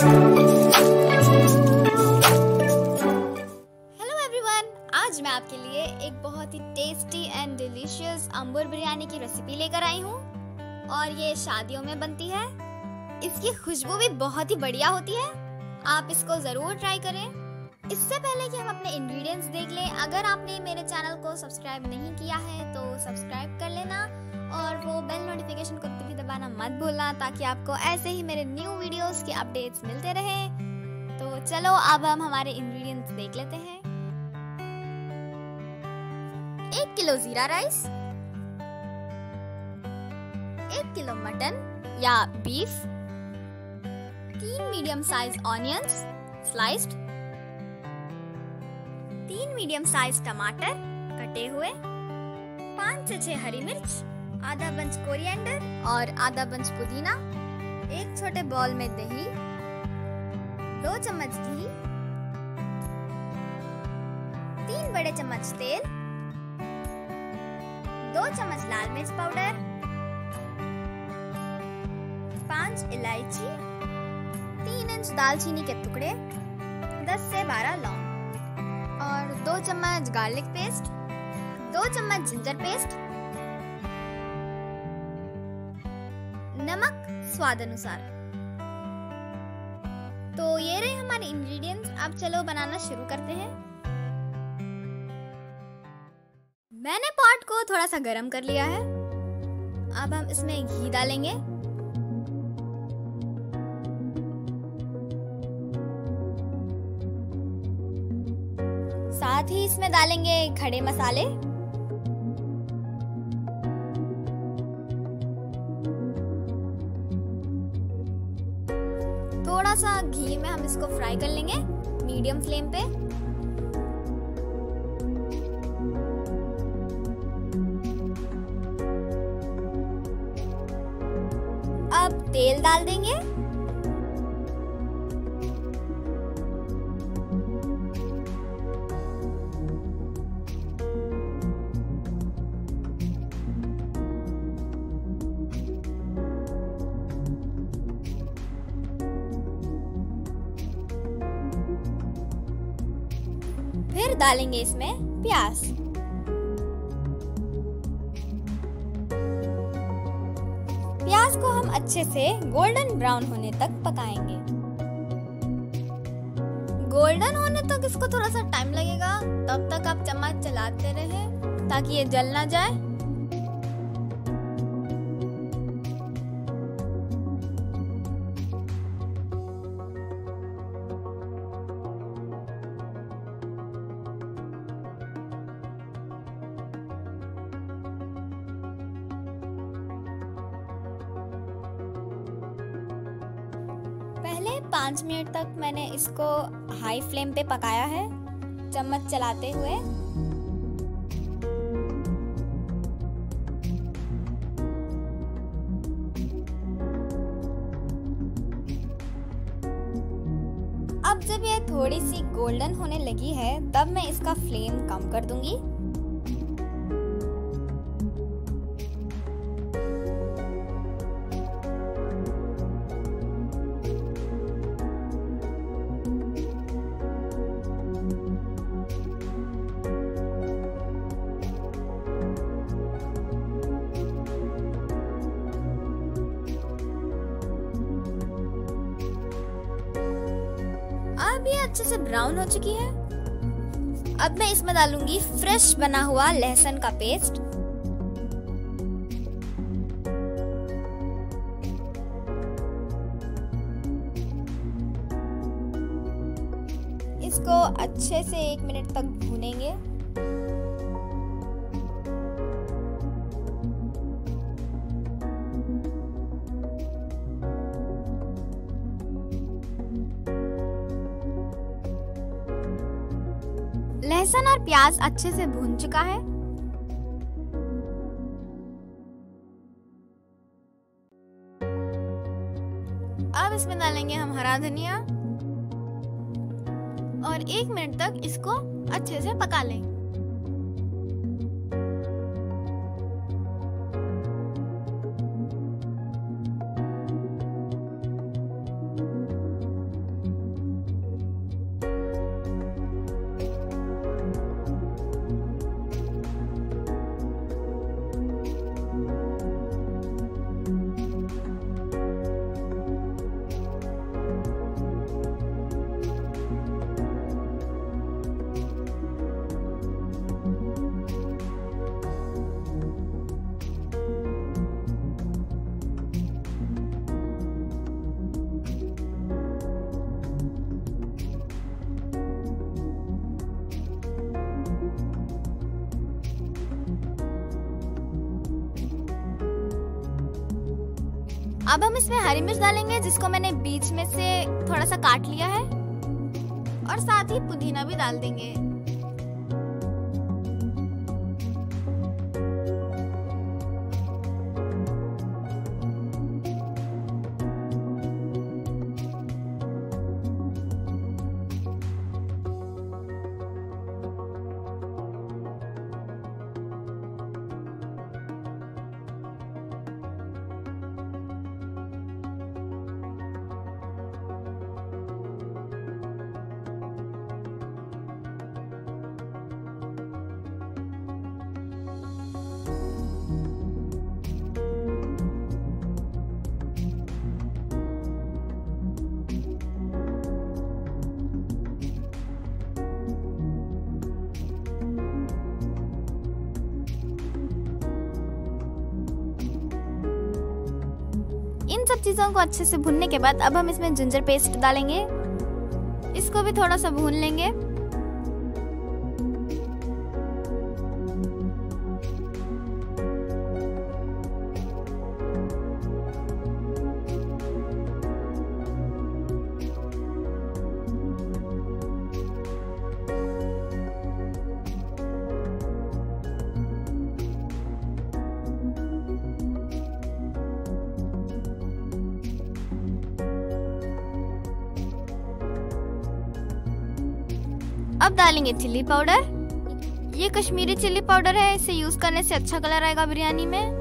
Hello everyone, आज मैं आपके लिए एक बहुत ही tasty and delicious Ambur biryani की रेसिपी लेकर आई हूँ और ये शादियों में बनती है। इसकी खुशबू भी बहुत ही बढ़िया होती है। आप इसको ज़रूर ट्राई करें। इससे पहले कि हम अपने इंग्रेडिएंट्स देख लें, अगर आपने मेरे चैनल को सब्सक्राइब नहीं किया है तो सब्सक्राइब कर लेना और वो बेल नोटिफिकेशन को भी दबाना मत भूलना, ताकि आपको ऐसे ही मेरे न्यू वीडियोस की अपडेट्स मिलते रहें। तो चलो अब हम हमारे इंग्रेडिएंट्स देख लेते हैं। 1 किलो जीरा राइस, 1 किलो मटन या beef, 3 medium size onions sliced, 3 medium size टमाटर कटे हुए, 5 से 6 हरी मिर्च, आधा बंच कोरिएंडर और आधा बंच पुदीना, 1 छोटे बाउल में दही, 2 चम्मच घी, 3 बड़े चम्मच तेल, 2 चम्मच लाल मिर्च पाउडर, 5 इलायची, 3 इंच दालचीनी के टुकड़े, 10 से 12 लौंग और 2 चम्मच गार्लिक पेस्ट, 2 चम्मच जिंजर पेस्ट, नमक स्वाद अनुसार। तो ये रहे हमारे इंग्रेडिएंट्स। अब चलो बनाना शुरू करते हैं। मैंने पॉट को थोड़ा सा गरम कर लिया है। अब हम इसमें घी डालेंगे। साथ ही इसमें डालेंगे खड़े मसाले, थोड़ा सा घी में हम इसको फ्राई कर लेंगे मीडियम फ्लेम पे। अब तेल डाल देंगे। फिर डालेंगे इसमें प्याज। प्याज को हम अच्छे से गोल्डन ब्राउन होने तक पकाएंगे। गोल्डन होने तक इसको थोड़ा सा टाइम लगेगा, तब तक आप चम्मच चलाते रहें ताकि ये जल ना जाए। पहले 5 मिनट तक मैंने इसको हाई फ्लेम पे पकाया है, चम्मच चलाते हुए। अब जब ये थोड़ी सी गोल्डन होने लगी है, तब मैं इसका फ्लेम कम कर दूंगी। अब ये अच्छे से ब्राउन हो चुकी है। अब मैं इसमें डालूंगी फ्रेश बना हुआ लहसुन का पेस्ट। इसको अच्छे से 1 मिनट तक भूनेंगे। लहसुन और प्याज अच्छे से भून चुका है। अब इसमें डालेंगे हम हरा धनिया और 1 मिनट तक इसको अच्छे से पका लें। अब हम इसमें हरी मिर्च डालेंगे, जिसको मैंने बीच में से थोड़ा सा काट लिया है, और साथ ही पुदीना भी डाल देंगे। इन सब चीज़ों को अच्छे से भूनने के बाद अब हम इसमें जिंजर पेस्ट डालेंगे। इसको भी थोड़ा सा भून लेंगे। अब डालेंगे चिल्ली पाउडर। ये कश्मीरी चिल्ली पाउडर है, इसे यूज करने से अच्छा कलर आएगा बिरयानी में।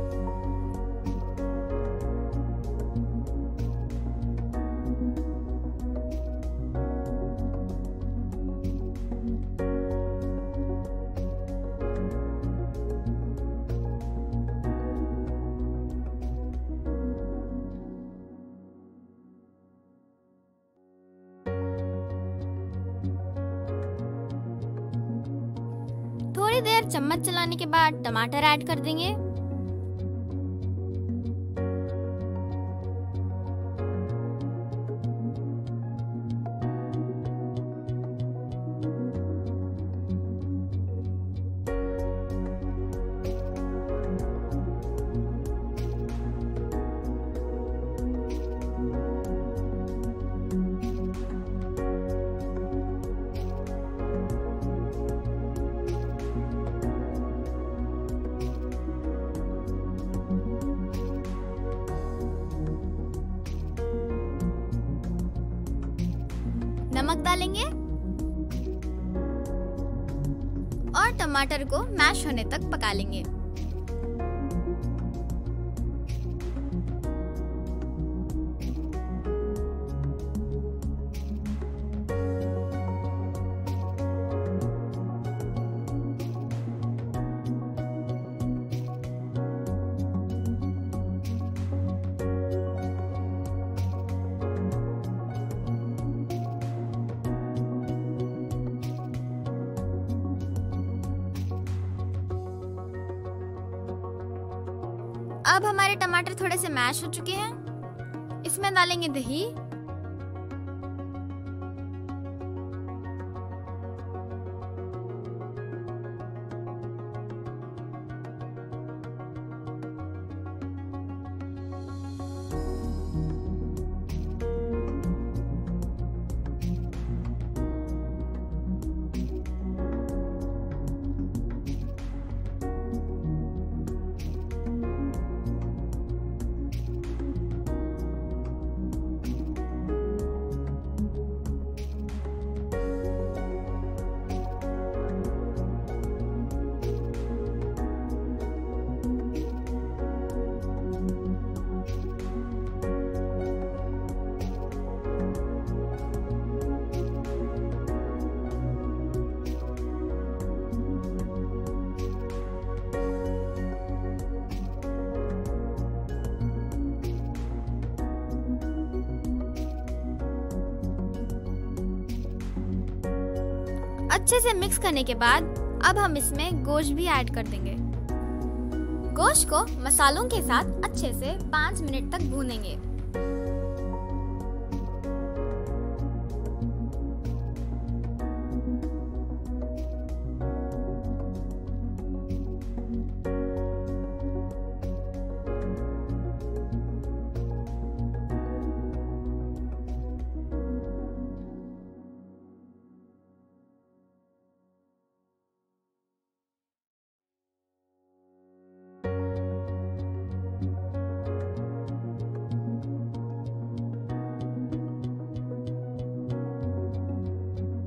थोड़ी देर चम्मच चलाने के बाद टमाटर ऐड कर देंगे। नमक डालेंगे और टमाटर को मैश होने तक पका लेंगे। अब हमारे टमाटर थोड़े से मैश हो चुके हैं। इसमें डालेंगे दही, अच्छे से मिक्स करने के बाद अब हम इसमें गोश्त भी ऐड कर देंगे। गोश्त को मसालों के साथ अच्छे से 5 मिनट तक भूनेंगे।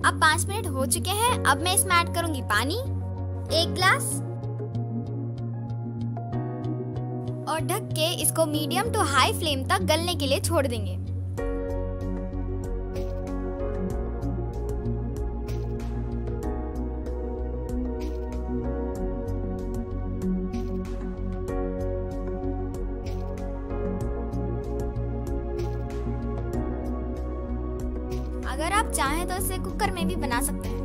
अब 5 मिनट हो चुके हैं। अब मैं इसमें ऐड करूंगी पानी 1 ग्लास और ढक के इसको मीडियम टू हाई फ्लेम तक गलने के लिए छोड़ देंगे। अगर आप चाहें तो इसे कुकर में भी बना सकते हैं,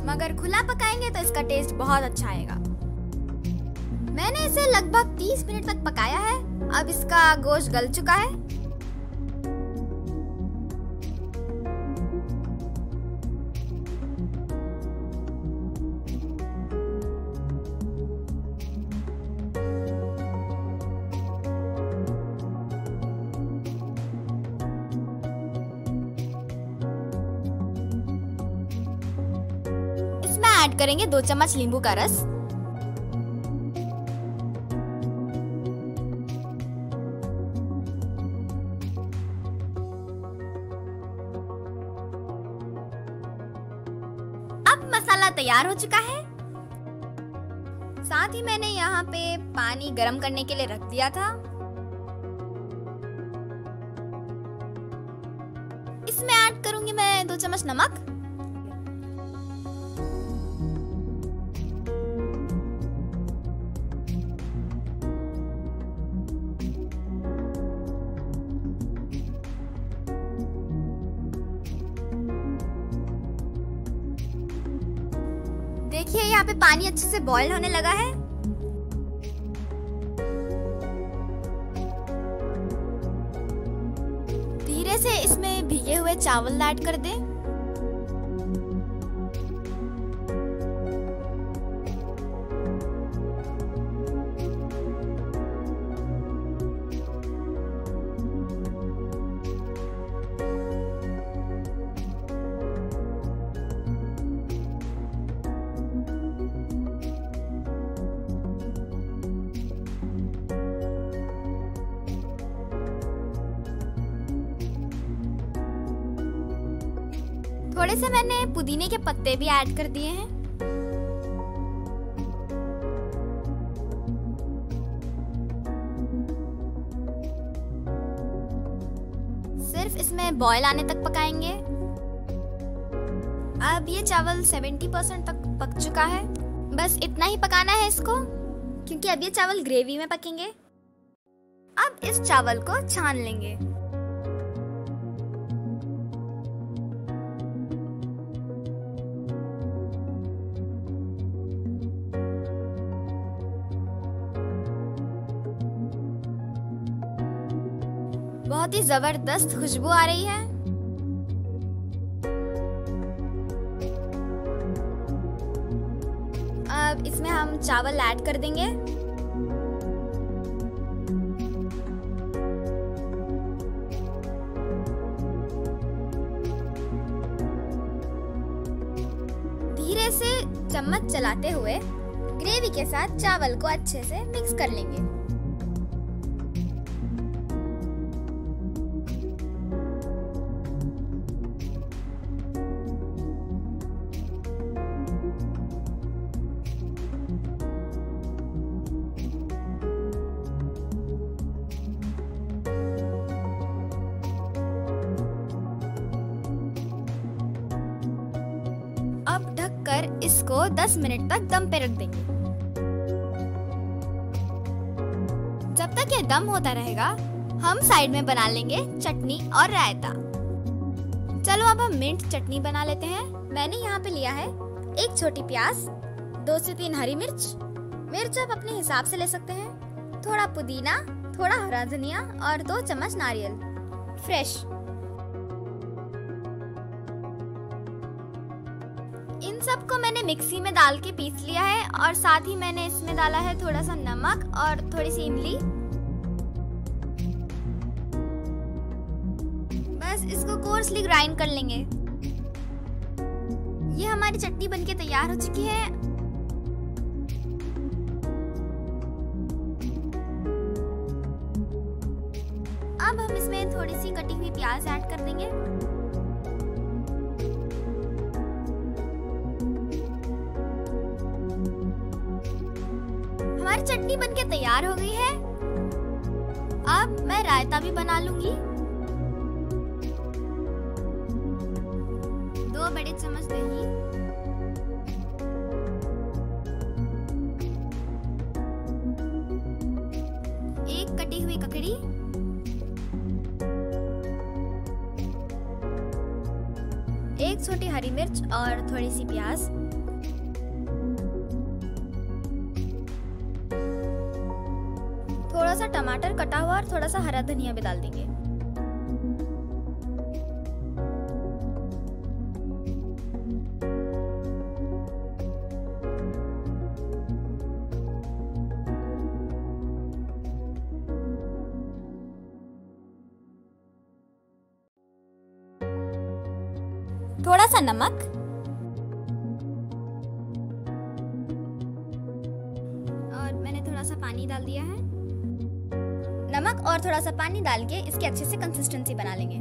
मगर खुला पकाएंगे तो इसका टेस्ट बहुत अच्छा आएगा। मैंने इसे लगभग 30 मिनट तक पकाया है। अब इसका गोश्त गल चुका है। इसमें ऐड करेंगे 2 चम्मच नींबू का रस, मसाला तैयार हो चुका है। साथ ही मैंने यहाँ पे पानी गरम करने के लिए रख दिया था। इसमें ऐड करूंगी मैं 2 चम्मच नमक, देखिए यहाँ पे पानी अच्छे से बॉईल होने लगा है। धीरे से इसमें भीगे हुए चावल ऐड कर दें। थोड़े से मैंने पुदीने के पत्ते भी ऐड कर दिए हैं। सिर्फ इसमें बॉईल आने तक पकाएंगे। अब ये चावल 70% तक पक चुका है। बस इतना ही पकाना है इसको, क्योंकि अब ये चावल ग्रेवी में पकेंगे। अब इस चावल को छान लेंगे। बहुत ही जबरदस्त खुशबू आ रही है। अब इसमें हम चावल ऐड कर देंगे। धीरे से चम्मच चलाते हुए ग्रेवी के साथ चावल को अच्छे से मिक्स कर लेंगे। अब ढककर इसको 10 मिनट तक दम पे रख देंगे। जब तक ये दम होता रहेगा, हम साइड में बना लेंगे चटनी और रायता। चलो अब हम मिंट चटनी बना लेते हैं। मैंने यहाँ पे लिया है 1 छोटी प्याज, 2 से 3 हरी मिर्च आप अपने हिसाब से ले सकते हैं, थोड़ा पुदीना, थोड़ा हरा धनिया और 2 चम्मच नारियल फ्रेश। इन सबको मैंने मिक्सी में डाल के पीस लिया है और साथ ही मैंने इसमें डाला है थोड़ा सा नमक और थोड़ी सी इमली। बस इसको कोर्सली ग्राइंड कर लेंगे। ये हमारी चटनी बनके तैयार हो चुकी है। अब हम इसमें थोड़ी सी कटी हुई प्याज ऐड कर देंगे। हमारी चटनी बनके तैयार हो गई है। अब मैं रायता भी बना लूंगी। 2 बड़े चम्मच दही, 1 कटी हुई ककड़ी, 1 छोटी हरी मिर्च और थोड़ी सी प्याज, थोड़ा सा टमाटर कटा हुआ और थोड़ा सा हरा धनिया भी डाल देंगे। थोड़ा सा नमक और मैंने थोड़ा सा पानी डाल दिया है। नमक और थोड़ा सा पानी डाल के इसकी अच्छे से कंसिस्टेंसी बना लेंगे।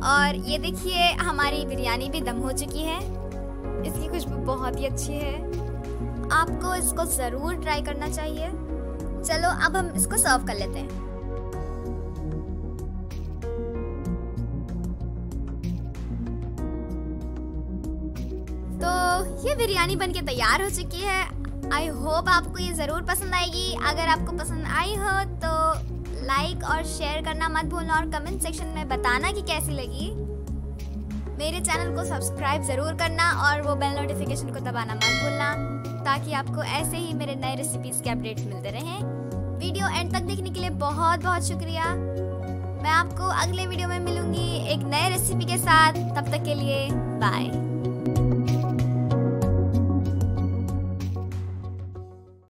और ये देखिए हमारी बिरयानी भी दम हो चुकी है। इसकी खुशबू बहुत ही अच्छी है। आपको इसको ज़रूर ट्राई करना चाहिए। चलो अब हम इसको सर्व कर लेते हैं। तो ये बिरयानी बनके तैयार हो चुकी है। आई होप आपको ये ज़रूर पसंद आएगी। अगर आपको पसंद आई हो तो लाइक और शेयर करना मत भूलना और कमेंट सेक्शन में बताना कि कैसी लगी। मेरे चैनल को सब्सक्राइब ज़रूर करना और वो बेल नोटिफिकेशन को दबाना मत भूलना, ताकि आपको ऐसे ही मेरे नए रेसिपीज़ के अपडेट मिलते रहें। वीडियो एंड तक देखने के लिए बहुत बहुत शुक्रिया। मैं आपको अगले वीडियो में मिलूंगी एक नए रेसिपी के साथ। तब तक के लिए बाय।